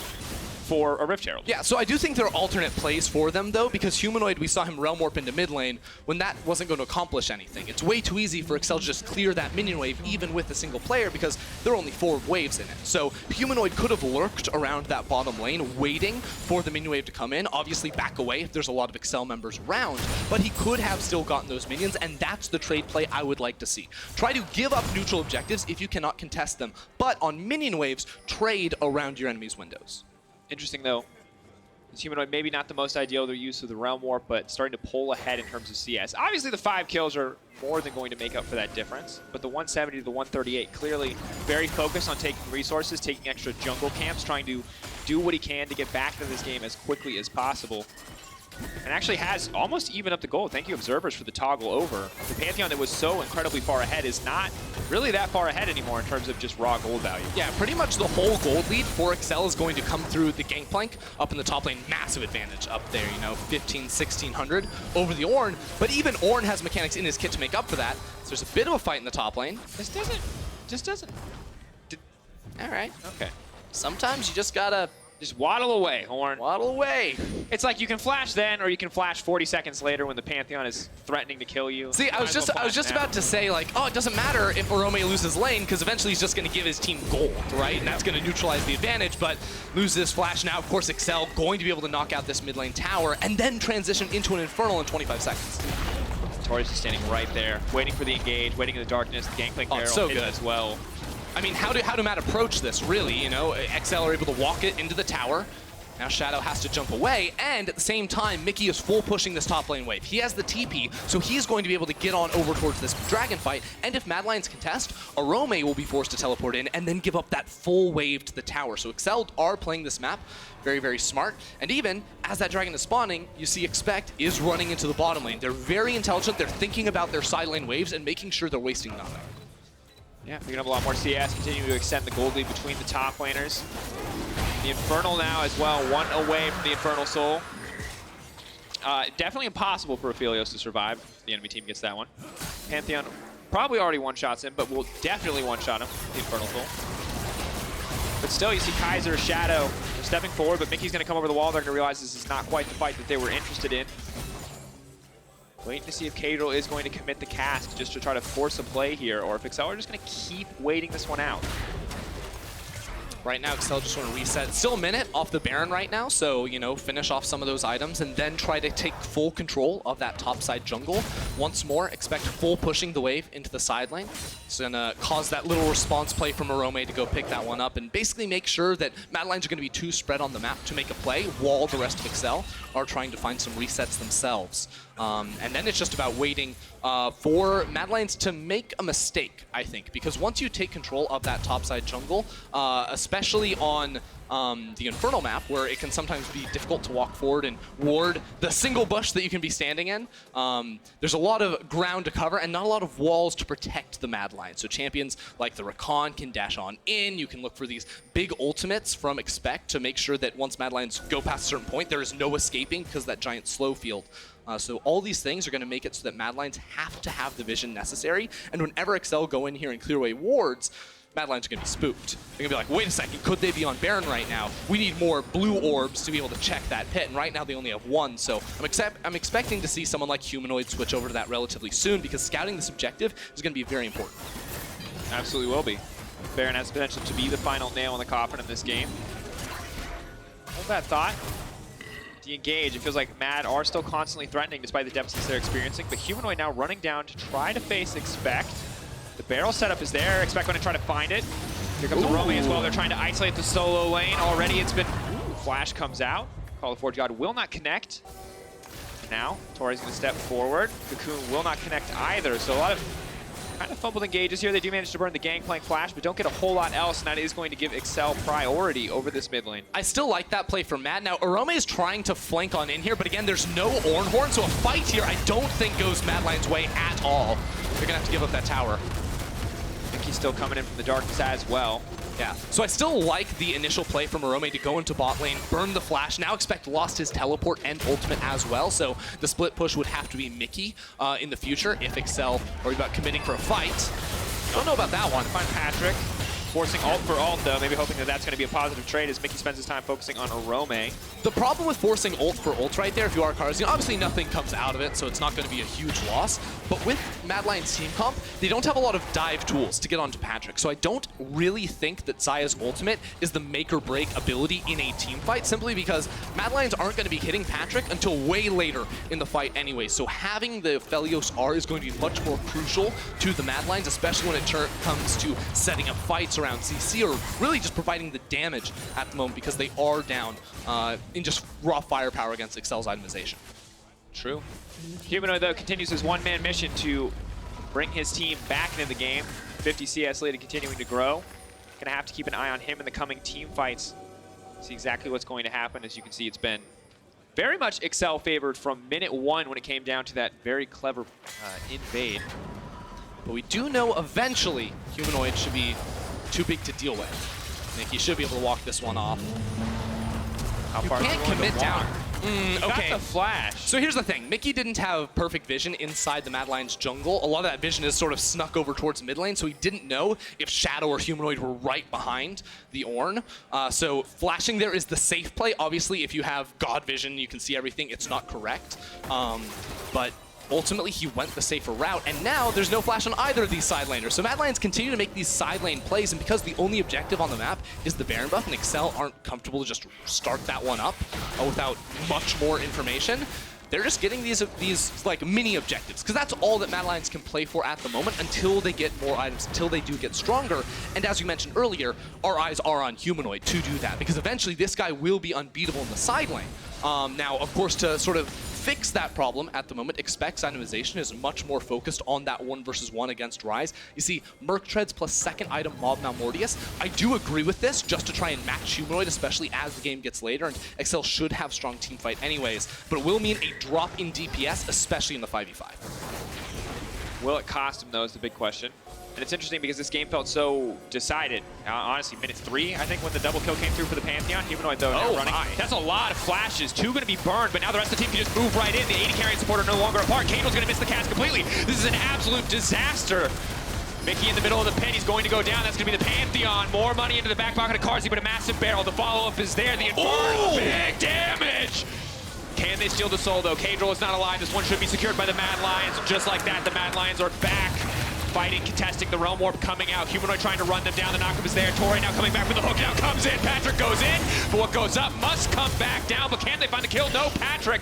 for a Rift Herald. Yeah, so I do think there are alternate plays for them, though, because Humanoid, we saw him realm warp into mid lane when that wasn't going to accomplish anything. It's way too easy for Excel to just clear that minion wave, even with a single player, because there are only 4 waves in it. So Humanoid could have lurked around that bottom lane, waiting for the minion wave to come in, obviously back away if there's a lot of Excel members around, but he could have still gotten those minions, and that's the trade play I would like to see. Try to give up neutral objectives if you cannot contest them, but on minion waves, trade around your enemy's windows. Interesting, though. This Humanoid maybe not the most ideal their use of the Realm Warp, but starting to pull ahead in terms of CS. Obviously, the 5 kills are more than going to make up for that difference, but the 170 to the 138 clearly very focused on taking resources, taking extra jungle camps, trying to do what he can to get back into this game as quickly as possible. And actually has almost even up the gold. Thank you, Observers, for the toggle over. The Pantheon that was so incredibly far ahead is not really that far ahead anymore in terms of just raw gold value. Yeah, pretty much the whole gold lead for Excel is going to come through the Gangplank up in the top lane. Massive advantage up there, you know, 1600 over the Ornn. But even Ornn has mechanics in his kit to make up for that. So there's a bit of a fight in the top lane. This doesn't. All right. Okay. Sometimes you just gotta just waddle away, Ornn. waddle away. It's like you can flash then, or you can flash 40 seconds later when the Pantheon is threatening to kill you. See, I was just about to say, like, oh, it doesn't matter if Orome loses lane, because eventually he's just going to give his team gold, right? And that's going to neutralize the advantage, but lose this flash now, of course, Excel going to be able to knock out this mid lane tower, and then transition into an Infernal in 25 seconds. Tori's just standing right there, waiting for the engage, waiting in the darkness. The Gangplank barrel so hit good as well. I mean, how do Matt approach this, really? You know, XL are able to walk it into the tower. Now Shadow has to jump away, and at the same time, Mickey is full pushing this top lane wave. He has the TP, so he's going to be able to get on over towards this dragon fight, and if Mad Lions contest, Orome will be forced to teleport in and then give up that full wave to the tower. So Excel are playing this map very, very smart, and even as that dragon is spawning, you see Expect is running into the bottom lane. They're very intelligent, they're thinking about their side lane waves and making sure they're wasting nothing. Yeah, picking up a lot more CS, continuing to extend the gold lead between the top laners. The Infernal now as well, one away from the Infernal Soul. Definitely impossible for Aphelios to survive. The enemy team gets that one. Pantheon probably already one-shots him, but will definitely one-shot him, the Infernal Soul. But still, you see Kaiser, Shadow, they're stepping forward, but Mickey's going to come over the wall. They're going to realize this is not quite the fight that they were interested in. Waiting to see if Caedrel is going to commit the cast just to try to force a play here, or if Excel are just going to keep waiting this one out. Right now, Excel just want to reset. Still a minute off the Baron right now, so, you know, finish off some of those items and then try to take full control of that topside jungle. Once more, expect full pushing the wave into the side lane. It's going to cause that little response play from Orome to go pick that one up and basically make sure that Mad Lions are going to be too spread on the map to make a play while the rest of Excel are trying to find some resets themselves. And then it's just about waiting for Mad Lions to make a mistake, I think, because once you take control of that topside jungle, especially on the Infernal map, where it can sometimes be difficult to walk forward and ward the single bush that you can be standing in. There's a lot of ground to cover and not a lot of walls to protect the Mad Lion. So champions like the Rakan can dash on in. You can look for these big ultimates from Expect to make sure that once Mad Lions go past a certain point, there is no escaping because of that giant slow field. So all these things are going to make it so that Mad Lions have to have the vision necessary. And whenever Excel go in here and clear away wards, Mad Lions are going to be spooked. They're going to be like, wait a second, could they be on Baron right now? We need more blue orbs to be able to check that pit, and right now they only have one. So I'm expecting to see someone like Humanoid switch over to that relatively soon, because scouting this objective is going to be very important. Absolutely will be. Baron has the potential to be the final nail in the coffin in this game. Hold that thought. De-engage. It feels like Mad are still constantly threatening despite the deficits they're experiencing, but Humanoid now running down to try to face Expect. The barrel setup is there. Expect going to try to find it. Here comes Orome as well. They're trying to isolate the solo lane. Already it's been... Flash comes out. Call of Forge God will not connect. Now, Tori's going to step forward. Cocoon will not connect either. So a lot of kind of fumbled engages here. They do manage to burn the Gangplank Flash, but don't get a whole lot else, and that is going to give Excel priority over this mid lane. I still like that play from Mad. Now, Orome is trying to flank on in here, but again, there's no Ornhorn, so a fight here I don't think goes Mad Lion's way at all. They're going to have to give up that tower. He's still coming in from the darkness as well. Yeah, so I still like the initial play from Orome to go into bot lane, burn the flash. Now Expect lost his teleport and ultimate as well, so the split push would have to be Mickey in the future if Excel are about committing for a fight. Don't know about that one. Find Patrik. Forcing ult for ult, though, maybe hoping that that's going to be a positive trade as Mickey spends his time focusing on Orome. The problem with forcing ult for ult right there, if you are Carzzy, obviously nothing comes out of it, so it's not going to be a huge loss. But with Mad Lion's team comp, they don't have a lot of dive tools to get onto Patrik, so I don't really think that Zaya's ultimate is the make or break ability in a team fight, simply because Mad Lions aren't going to be hitting Patrik until way later in the fight anyway. So having the Felios R is going to be much more crucial to the Mad Lions, especially when it comes to setting up fights around CC, or really just providing the damage at the moment, because they are down in just raw firepower against Excel's itemization. True. Humanoid, though, continues his one-man mission to bring his team back into the game. 50 CS lead and continuing to grow. Gonna have to keep an eye on him in the coming team fights. See exactly what's going to happen. As you can see, it's been very much Excel favored from minute one when it came down to that very clever invade. But we do know eventually Humanoid should be too big to deal with. I think he should be able to walk this one off. How You far can't commit down. Okay. Got the flash. So here's the thing. Mickey didn't have perfect vision inside the Mad Lion's jungle. A lot of that vision is sort of snuck over towards mid lane, so he didn't know if Shadow or Humanoid were right behind the Ornn. So flashing there is the safe play. Obviously, if you have God vision, you can see everything. It's not correct. But ultimately, he went the safer route, and now there's no flash on either of these side laners. So Mad Lions continue to make these side lane plays, and because the only objective on the map is the Baron buff, and Excel aren't comfortable to just start that one up without much more information, they're just getting these like mini objectives, because that's all that Mad Lions can play for at the moment until they get more items, until they do get stronger. And as you mentioned earlier, our eyes are on Humanoid to do that, because eventually this guy will be unbeatable in the side lane. Now, of course, to sort of fix that problem at the moment, Expect's itemization is much more focused on that 1v1 against Ryze. You see, Merc Treads plus second item Mob Malmortius. I do agree with this, just to try and match Humanoid, especially as the game gets later, and Excel should have strong team fight anyways, but it will mean a drop in DPS, especially in the 5v5. Will it cost him, though, is the big question. And it's interesting because this game felt so decided. Honestly, minute 3, I think, when the double kill came through for the Pantheon. Humanoid, though, now running. That's a lot of flashes. 2 going to be burned, but now the rest of the team can just move right in. The AD carry and support are no longer apart. Caedrel's going to miss the cast completely. This is an absolute disaster. Mickey in the middle of the pit. He's going to go down. That's going to be the Pantheon. More money into the back pocket of Carzzy, but a massive barrel. The follow-up is there. The Inferno. Big damage. Can they steal the soul, though? Caedrel is not alive. This one should be secured by the Mad Lions. Just like that, the Mad Lions are back. Fighting, contesting, the Realm Warp coming out. Humanoid trying to run them down. The knockup is there. Tori now coming back with the hook. Now comes in. Patrik goes in. But what goes up must come back down. But can they find the kill? No, Patrik.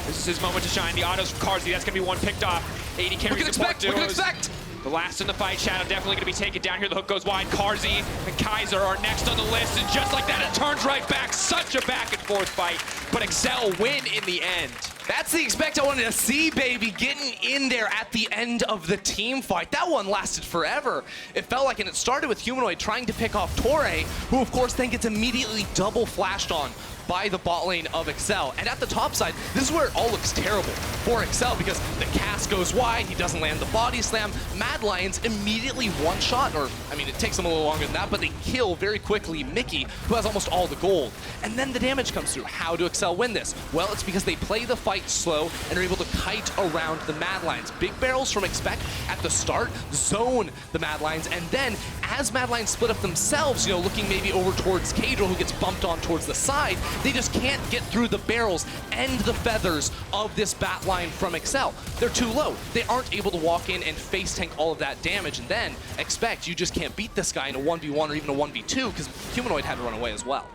This is his moment to shine. The autos from Carzzy. That's going to be one picked off. 80 carries support duos. We can expect. The last in the fight. Shadow definitely going to be taken down here. The hook goes wide. Carzzy and Kaiser are next on the list. And just like that, it turns right back. Such a back and forth fight. But Excel win in the end. That's the expect I wanted to see, baby. Getting in there at the end of the team fight. That one lasted forever. It felt like, and it started with Humanoid trying to pick off Torre, who of course then gets immediately double flashed on by the bot lane of Excel. And at the top side, this is where it all looks terrible for Excel because the cast goes wide, he doesn't land the body slam. Mad Lions immediately one-shot, or I mean, it takes them a little longer than that, but they kill very quickly Mickey, who has almost all the gold. And then the damage comes through. How do Excel win this? Well, it's because they play the fight slow and are able to kite around the Mad Lions. Big barrels from Expect at the start zone the Mad Lions, and then as Mad Lions split up themselves, you know, looking maybe over towards Caedrel, who gets bumped on towards the side, they just can't get through the barrels and the feathers of this bat line from Excel. They're too low. They aren't able to walk in and face tank all of that damage, and then Expect, you just can't beat this guy in a 1v1 or even a 1v2 because Humanoid had to run away as well.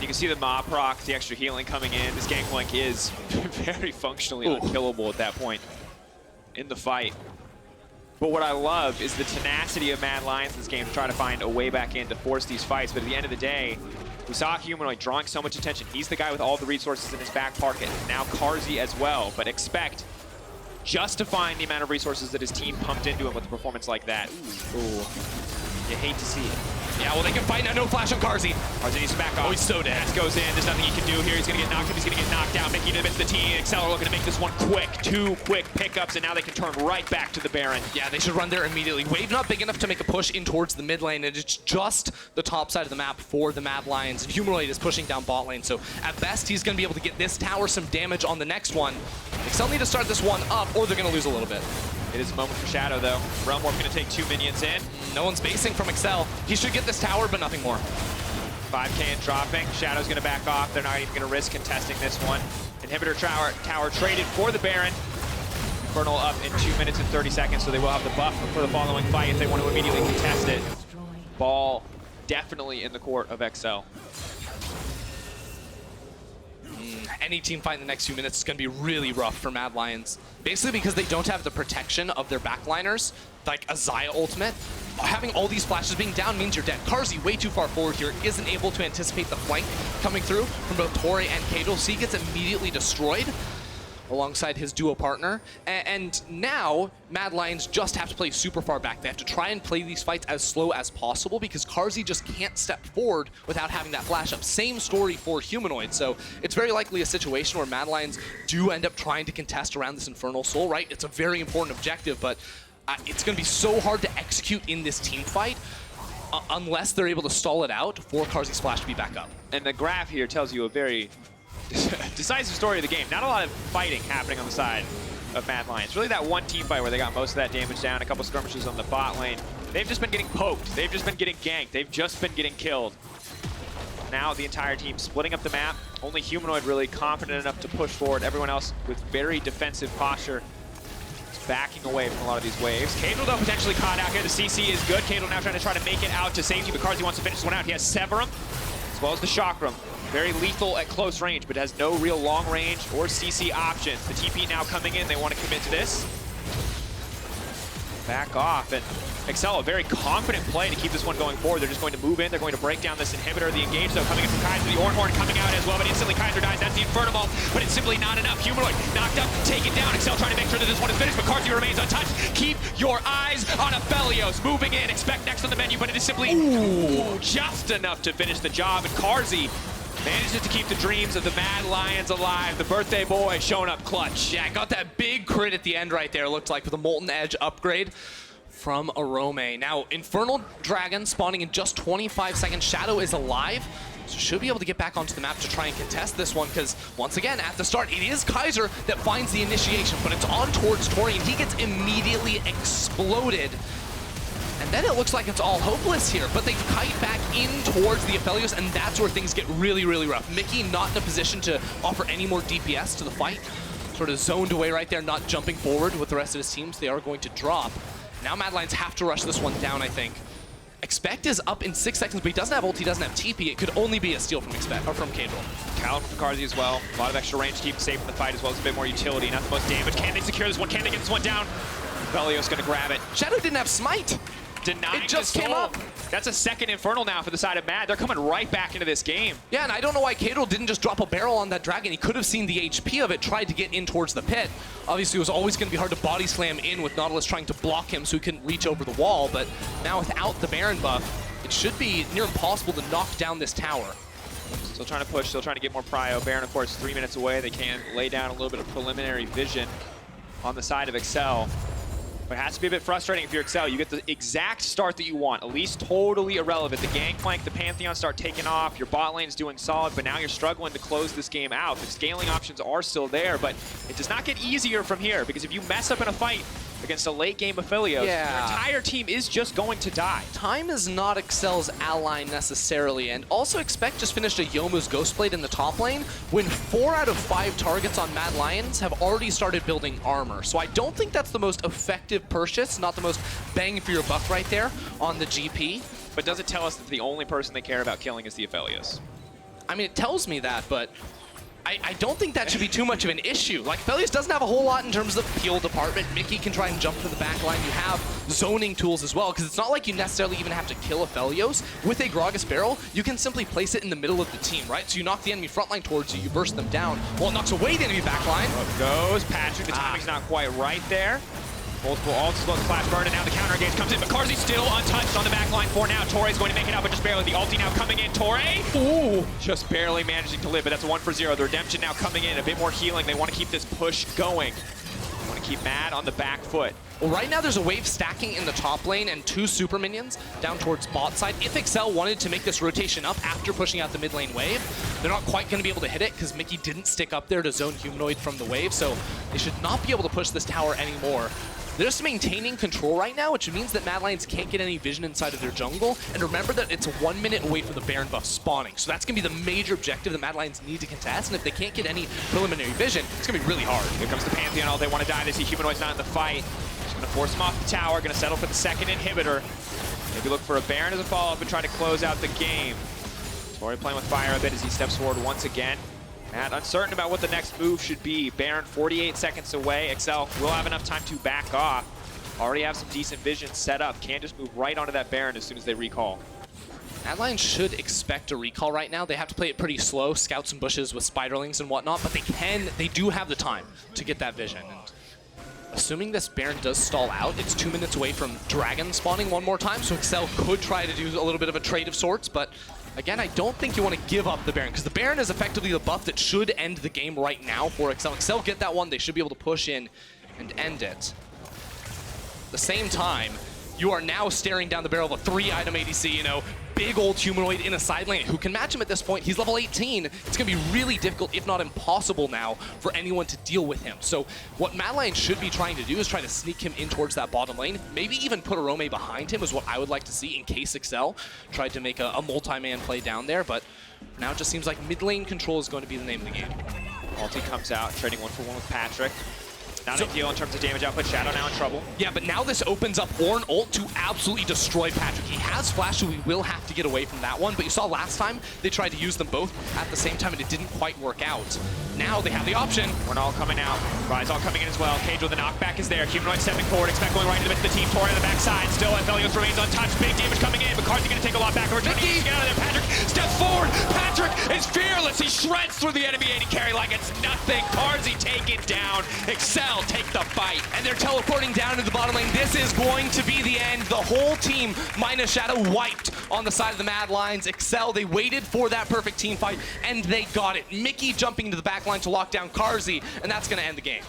You can see the mob proc, the extra healing coming in. This Gangplank is very functionally unkillable at that point in the fight. But what I love is the tenacity of Mad Lions in this game to try to find a way back in to force these fights. But at the end of the day, we saw Humanoid drawing so much attention. He's the guy with all the resources in his back pocket. Now Carzzy as well. But Expect justifying the amount of resources that his team pumped into him with a performance like that. Ooh. You hate to see it. Yeah, well, they can fight now. No flash on Carzzy. Carzzy needs to back off. Oh, he's so dead. Max goes in. There's nothing he can do here. He's going to get knocked up. He's going to get knocked out. Mickey to the midst of the team. Excel are looking to make this one quick. 2 quick pickups, and now they can turn right back to the Baron. Yeah, they should run there immediately. Wave not big enough to make a push in towards the mid lane, and it's just the top side of the map for the Mad Lions. And Humanoid is pushing down bot lane, so at best, he's going to be able to get this tower some damage on the next one. Excel need to start this one up, or they're going to lose a little bit. It is a moment for Shadow, though. Realm Warp going to take 2 minions in. No one's basing from Excel. He should get this tower, but nothing more. 5K and dropping. Shadow's going to back off. They're not even going to risk contesting this one. Inhibitor tower traded for the Baron. Infernal up in 2 minutes and 30 seconds, so they will have the buff for the following fight if they want to immediately contest it. Ball definitely in the court of Excel. Any team fight in the next few minutes is going to be really rough for Mad Lions. Basically because they don't have the protection of their backliners, like a Xayah ultimate. Having all these flashes being down means you're dead. Carzzy, way too far forward here, isn't able to anticipate the flank coming through from both Torre and Caedrel, so he gets immediately destroyed alongside his duo partner. And now, Mad Lions just have to play super far back. They have to try and play these fights as slow as possible because Carzzy just can't step forward without having that flash up. Same story for Humanoid, so it's very likely a situation where Mad Lions do end up trying to contest around this Infernal Soul, right? It's a very important objective, but it's going to be so hard to execute in this team fight unless they're able to stall it out for Carzzy's flash to be back up. And the graph here tells you a very decisive story of the game. Not a lot of fighting happening on the side of Mad Lions. Really that one team fight where they got most of that damage down, a couple skirmishes on the bot lane. They've just been getting poked. They've just been getting ganked. They've just been getting killed. Now the entire team splitting up the map. Only Humanoid really confident enough to push forward. Everyone else with very defensive posture is backing away from a lot of these waves. Caedrel though potentially caught out here. The CC is good. Caedrel now trying to make it out to safety, but Carzzy wants to finish this one out. He has Severum as well as the Chakram. Very lethal at close range, but has no real long range or CC options. The TP now coming in, they want to commit to this. Back off, and Excel, a very confident play to keep this one going forward. They're just going to move in, they're going to break down this inhibitor. The engage though coming in from Kaiser, the Ornhorn coming out as well, but instantly Kaiser dies. That's the Infernal, but it's simply not enough. Humanoid knocked up, taken down. Excel trying to make sure that this one is finished, but Carzzy remains untouched. Keep your eyes on Aphelios. Moving in, Expect next on the menu, but it is simply just enough to finish the job, and Carzzy manages to keep the dreams of the Mad Lions alive. The birthday boy showing up clutch. Yeah, got that big crit at the end right there, looked like, with a Molten Edge upgrade from Orome. Now, Infernal Dragon spawning in just 25 seconds. Shadow is alive, so should be able to get back onto the map to try and contest this one, because once again, at the start, it is Kaiser that finds the initiation, but it's on towards Torre, and he gets immediately exploded. And then it looks like it's all hopeless here, but they kite back in towards the Aphelios, and that's where things get really, really rough. Mickey not in a position to offer any more DPS to the fight. Sort of zoned away right there, not jumping forward with the rest of his teams. They are going to drop. Now Mad Lions have to rush this one down, I think. Expect is up in 6 seconds, but he doesn't have ult, he doesn't have TP. It could only be a steal from Expect, or from Caedrel. Cal from Carzzy as well. A lot of extra range to keep safe in the fight, as well as a bit more utility. Not the most damage. Can they secure this one? Can they get this one down? Aphelios gonna grab it. Shadow didn't have smite. denying It just the came soul. up. That's a second Infernal now for the side of Mad. They're coming right back into this game. Yeah, and I don't know why Caedrel didn't just drop a barrel on that dragon. He could have seen the HP of it, tried to get in towards the pit. Obviously, it was always going to be hard to body slam in with Nautilus trying to block him so he couldn't reach over the wall, but now without the Baron buff, it should be near impossible to knock down this tower. Still trying to push, still trying to get more prio. Baron, of course, 3 minutes away. They can lay down a little bit of preliminary vision on the side of Excel. But it has to be a bit frustrating if you're Excel. You get the exact start that you want. Elise totally irrelevant. The Gangplank, the Pantheon start taking off. Your bot lane's doing solid, but now you're struggling to close this game out. The scaling options are still there, but it does not get easier from here, because if you mess up in a fight against a late game Aphelios, your entire team is just going to die. Time is not Excel's ally necessarily, and also expect just finished a Youmuu's Ghostblade in the top lane when 4 out of 5 targets on Mad Lions have already started building armor. So I don't think that's the most effective purchase, not the most bang for your buck right there on the GP. But does it tell us that the only person they care about killing is the Aphelios? I mean, it tells me that, but I don't think that should be too much of an issue. Like, Aphelios doesn't have a whole lot in terms of the peel department. Mickey can try and jump to the back line. You have zoning tools as well, because it's not like you necessarily even have to kill Aphelios. With a Gragas barrel, you can simply place it in the middle of the team, right? So you knock the enemy front line towards you, you burst them down. Well, it knocks away the enemy back line. Up goes Patrik. The timing's not quite right there. Multiple ults, look, flash burn, and now the counter engage comes in, but Carzzy still untouched on the back line for now. Torre's going to make it out, but just barely. The ulti now coming in. Torre, ooh, just barely managing to live, but that's a 1 for 0. The redemption now coming in, a bit more healing. They want to keep this push going. They want to keep Mad on the back foot. Well, right now there's a wave stacking in the top lane and 2 super minions down towards bot side. If Excel wanted to make this rotation up after pushing out the mid lane wave, they're not quite going to be able to hit it because Mickey didn't stick up there to zone Humanoid from the wave, so they should not be able to push this tower anymore. They're just maintaining control right now, which means that Mad Lions can't get any vision inside of their jungle. And remember that it's 1 minute away from the Baron buff spawning. So that's going to be the major objective that Mad Lions need to contest. And if they can't get any preliminary vision, it's going to be really hard. Here comes the Pantheon. All they want to die. They see Humanoid's not in the fight. Just going to force him off the tower. Going to settle for the second inhibitor. Maybe look for a Baron as a follow-up and try to close out the game. Torre playing with fire a bit as he steps forward once again. Matt uncertain about what the next move should be. Baron 48 seconds away. Excel will have enough time to back off. Already have some decent vision set up. Can just move right onto that Baron as soon as they recall. Mad Lions should expect a recall right now. They have to play it pretty slow, scout some bushes with spiderlings and whatnot, but they do have the time to get that vision. And assuming this Baron does stall out, it's 2 minutes away from Dragon spawning one more time, so Excel could try to do a little bit of a trade of sorts, but again, I don't think you want to give up the Baron, because the Baron is effectively the buff that should end the game right now for Excel. Excel get that one, they should be able to push in and end it. At the same time, you are now staring down the barrel of a 3-item ADC, you know, big old Humanoid in a side lane. Who can match him at this point? He's level 18. It's going to be really difficult, if not impossible now, for anyone to deal with him. So what Mad Lions should be trying to do is try to sneak him in towards that bottom lane. Maybe even put Orome behind him is what I would like to see in case Excel tried to make a multi-man play down there. But now it just seems like mid lane control is going to be the name of the game. Ulti comes out, trading 1-for-1 with Patrik. Not ideal in terms of damage output. Shadow now in trouble. Yeah, but now this opens up Ornn ult to absolutely destroy Patrik. He has flash, so we will have to get away from that one. But you saw last time, they tried to use them both at the same time, and it didn't quite work out. Now they have the option. We're all coming out. Rise all coming in as well. Caedrel, the knockback is there. Humanoid stepping forward. Expect going right into the team. Torre on the backside. Still, Aphelios remains untouched. Big damage coming in, but Carzzy going to take a lot back. We're trying to get out of there. Patrik steps forward. Patrik is fearless. He shreds through the enemy AD carry like it's nothing. Carzzy take it down. Excel take the fight. And they're teleporting down to the bottom lane. This is going to be the end. The whole team, minus Shadow, wiped on the side of the Mad Lions. Excel, they waited for that perfect team fight, and they got it. Mickey jumping into the back line to lock down Carzzy, and that's going to end the game.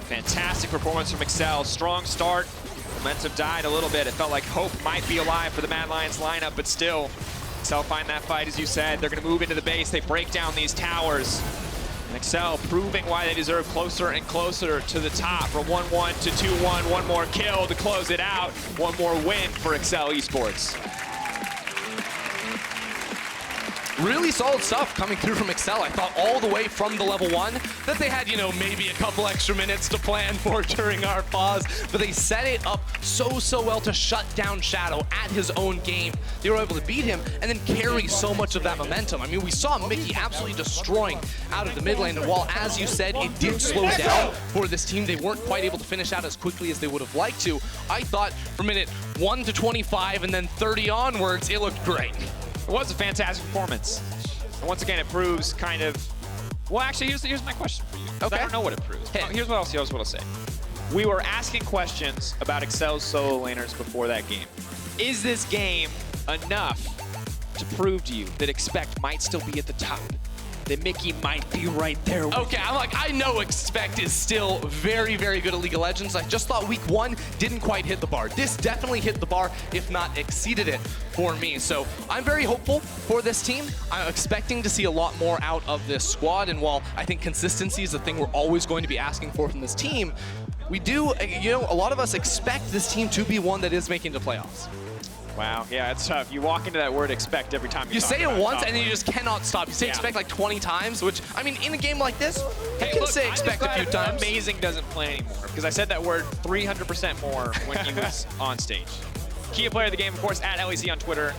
Fantastic performance from Excel. Strong start. Momentum died a little bit. It felt like hope might be alive for the Mad Lions lineup, but still, Excel find that fight, as you said. They're going to move into the base. They break down these towers. And Excel proving why they deserve closer and closer to the top. From 1-1 to 2-1, one more kill to close it out. One more win for Excel Esports. really solid stuff coming through from Excel. I thought all the way from the level 1 that they had, you know, maybe a couple extra minutes to plan for during our pause, but they set it up so well to shut down Shadow at his own game. They were able to beat him and then carry so much of that momentum. I mean, we saw Mickey absolutely destroying out of the mid lane, and while, as you said, it did slow down for this team, they weren't quite able to finish out as quickly as they would have liked to. I thought from minute 1 to 25 and then 30 onwards, it looked great. It was a fantastic performance. And once again, it proves kind of... Well, actually, here's my question for you. Okay. I don't know what it proves. Hit. Here's what I'll say. We were asking questions about Excel's solo laners before that game. Is this game enough to prove to you that Expect might still be at the top? That Mickey might be right there with Okay, I'm like, I know Expect is still very good at League of Legends. I just thought week 1 didn't quite hit the bar. This definitely hit the bar, if not exceeded it for me. So I'm very hopeful for this team. I'm expecting to see a lot more out of this squad. And while I think consistency is the thing we're always going to be asking for from this team, we do, you know, a lot of us expect this team to be one that is making the playoffs. Wow, yeah, it's tough. You walk into that word expect every time You talk say it about once top and then you lane. just cannot stop. You say Yeah. expect like 20 times, which, I mean, in a game like this, you can Look, say I'm just expect a glad few times. Amazing doesn't play anymore because I said that word 300% more when he was on stage. Key player of the game, of course, at LEC on Twitter.